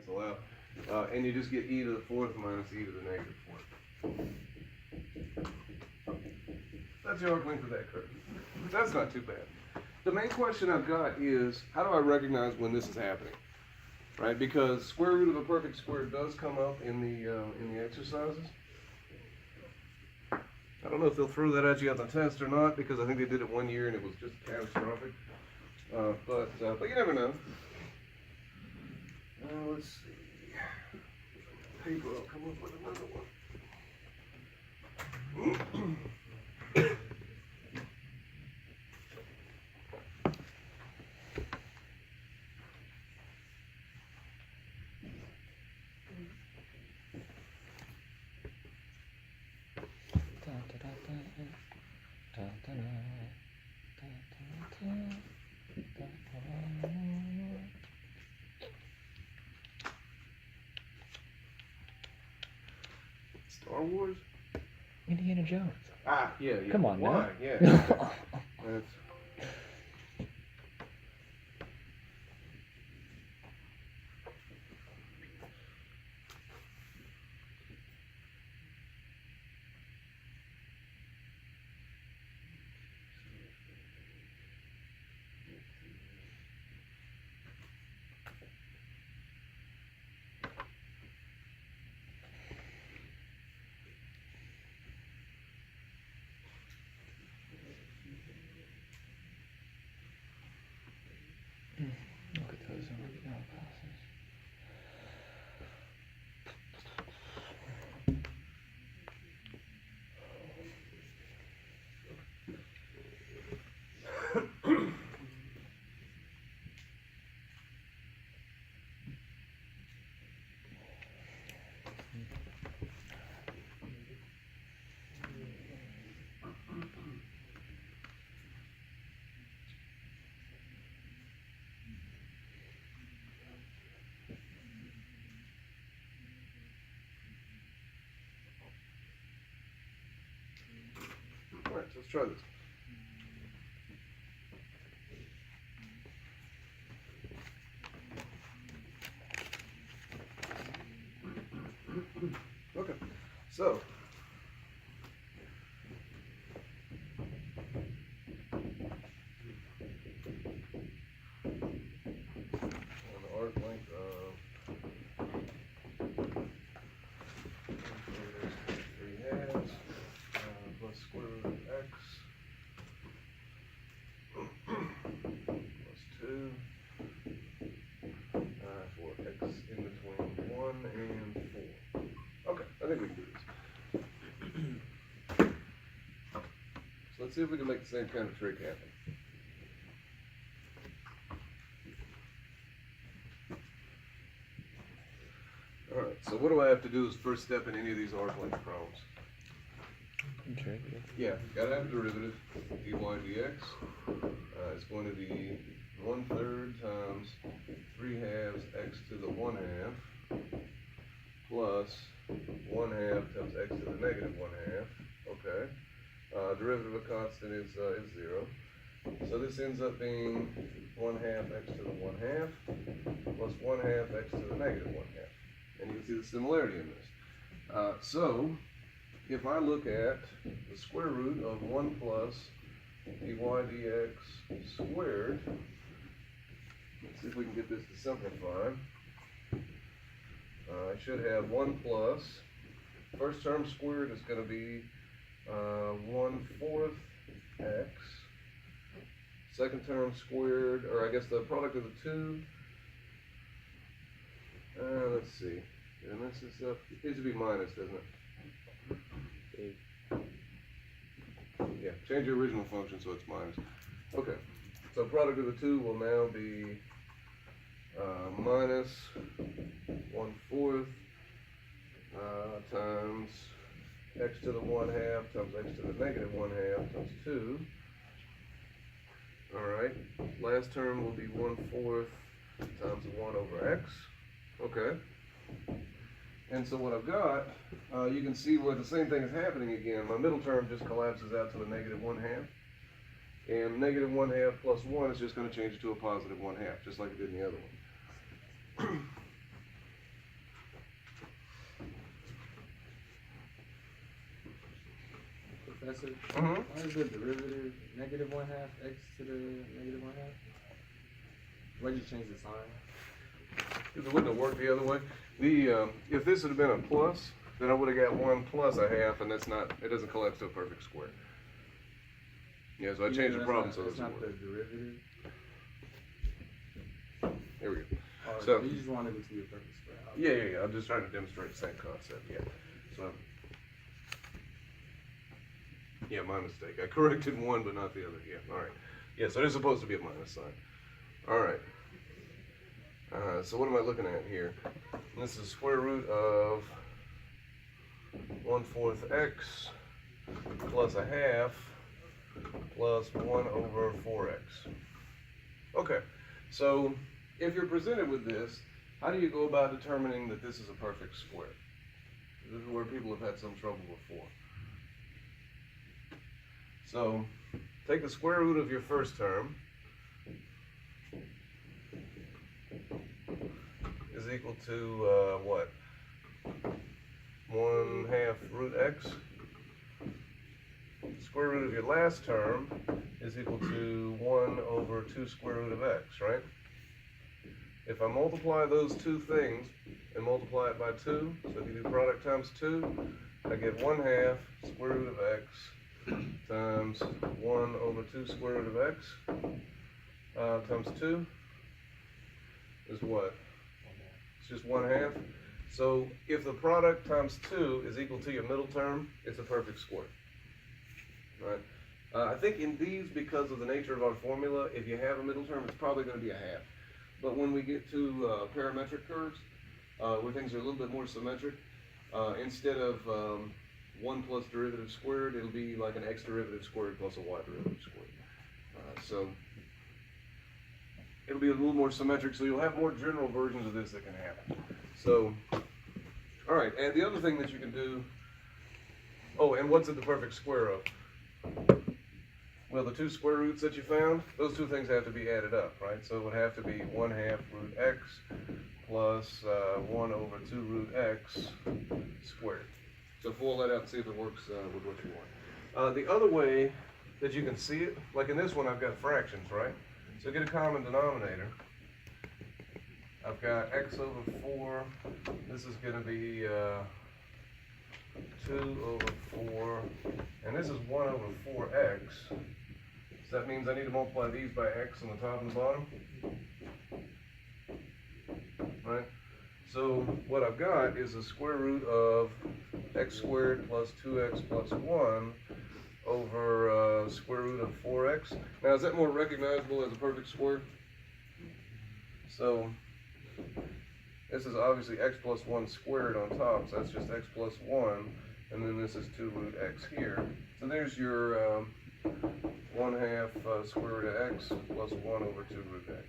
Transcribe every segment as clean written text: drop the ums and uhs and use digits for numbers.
cancel out. And you just get e to the fourth minus e to the negative fourth. That's the arc length of that curve. That's not too bad. The main question I've got is, how do I recognize when this is happening? Right, because square root of a perfect square does come up in the exercises. I don't know if they'll throw that at you on the test or not, because I think they did it one year and it was just catastrophic. But you never know. Let's see. Paper, I'll come up with another one. Star Wars? Indiana Jones. Ah, yeah. Come on, why? now. Yeah. That's... Look at those original classes. Alright, so let's try this. Okay, so on the arc length of 3/2 plus square root of x plus 2 for x in between 1 and 4. Okay, I think we can do this. So let's see if we can make the same kind of trick happen. Alright, so what do I have to do as first step in any of these arc length problems? Okay. Yeah, gotta have a derivative. dy dx is going to be 1/3 times 3/2 x to the 1/2 plus 1/2 times x to the negative 1/2. Okay. Derivative of constant is 0. So this ends up being 1/2 x to the 1/2 plus 1/2 x to the negative 1/2. And you can see the similarity in this. So if I look at the square root of 1 plus dy dx squared, let's see if we can get this to simplify. I should have 1 plus, first term squared is going to be 1/4 x. Second term squared, or I guess the product of the two, let's see, did I mess this up? It needs to be minus, doesn't it? Yeah, change your original function so it's minus. Okay, so product of the two will now be minus 1/4 times x to the 1/2 times x to the negative 1/2 times 2. Alright, last term will be 1/4 times 1 over x. Okay. And so what I've got, you can see where the same thing is happening again. My middle term just collapses out to a negative 1/2. And negative 1/2 plus 1 is just going to change it to a positive 1/2, just like it did in the other one. That's it. Mm-hmm. Why is the derivative negative 1/2 x to the negative 1/2? Why'd you change the sign? Because it wouldn't have worked the other way. If this had been a plus, then I would have got 1 plus 1/2, and that's not. It doesn't collapse to a perfect square. Yeah, so I changed the problem so it that's doesn't not work. the derivative. Here we go. Or So- you just wanted it to be a perfect square. Yeah. I'm just trying to demonstrate the same concept. Yeah. So. Yeah, my mistake. I corrected one, but not the other. Yeah. All right. Yeah. So there's supposed to be a minus sign. All right. So what am I looking at here? This is square root of 1/4 x plus 1/2 plus 1 over 4x. Okay, so if you're presented with this, how do you go about determining that this is a perfect square? This is where people have had some trouble before. So take the square root of your first term is equal to what? 1/2 root x. Square root of your last term is equal to 1 over 2 square root of x, right? If I multiply those two things and multiply it by 2, so if you do product times 2, I get 1/2 square root of x times 1 over 2 square root of x times 2 is what? It's just 1/2. So if the product times 2 is equal to your middle term, it's a perfect square. Right? I think in these, because of the nature of our formula, if you have a middle term, it's probably going to be 1/2. But when we get to parametric curves, where things are a little bit more symmetric, instead of 1 plus derivative squared, it'll be like an x derivative squared plus a y derivative squared. So it'll be a little more symmetric, so you'll have more general versions of this that can happen. So, all right, and the other thing that you can do, oh, and what's it the perfect square of? Well, the 2 square roots that you found, those two things have to be added up, right? So it would have to be 1/2 root x plus 1 over 2 root x squared. So pull that out and see if it works with what you want. The other way that you can see it, like in this one, I've got fractions, right? So get a common denominator. I've got x over 4. This is going to be 2 over 4. And this is 1 over 4x. So that means I need to multiply these by x on the top and the bottom. Right? So what I've got is the square root of x squared plus 2x plus 1 over square root of 4x. Now, is that more recognizable as a perfect square? So this is obviously x plus 1 squared on top, so that's just x plus 1, and then this is 2 root x here. So there's your 1/2 square root of x plus 1 over 2 root x.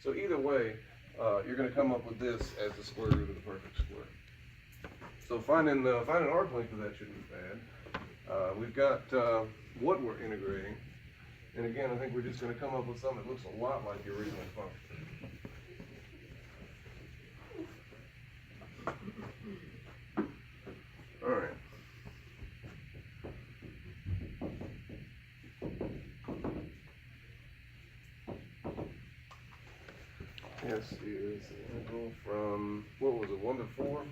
So either way, you're going to come up with this as the square root of the perfect square. So finding arc length of that shouldn't be bad. We've got what we're integrating, and again, I think we're just going to come up with something that looks a lot like the original function. All right. This is the integral from, what was it, 1 to 4?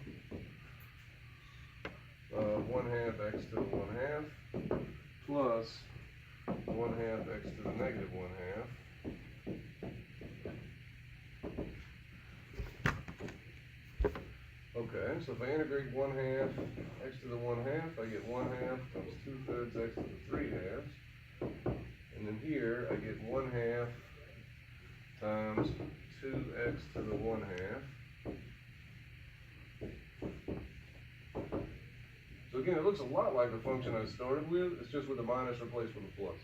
1/2 x to the 1/2 plus 1/2 x to the negative 1/2. Okay, so if I integrate 1/2 x to the 1/2, I get 1/2 times 2/3 x to the 3/2. And then here I get 1/2 times 2x to the 1/2. So again, it looks a lot like the function I started with. It's just with a minus replaced with a plus.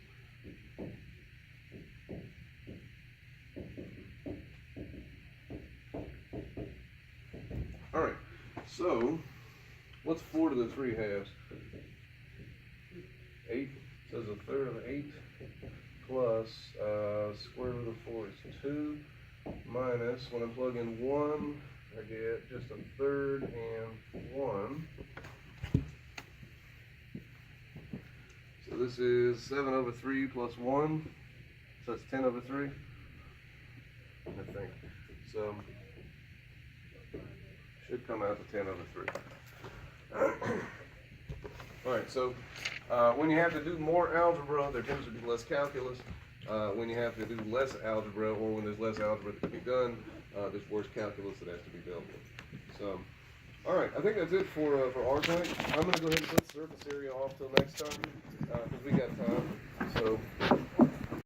All right, so what's 4 to the 3/2? 8. So it's 1/3 of 8 plus square root of 4 is 2 minus, when I plug in 1, I get just 1/3 and 1. So So this is 7 over 3 plus 1. So that's 10 over 3. I think. So should come out to 10 over 3. Alright, so when you have to do more algebra, there tends to be less calculus. When you have to do less algebra, or when there's less algebra to be done, there's worse calculus that has to be dealt with. So, alright, I think that's it for arsenic. I'm going to go ahead and put surface area off till next time, because we got time. So,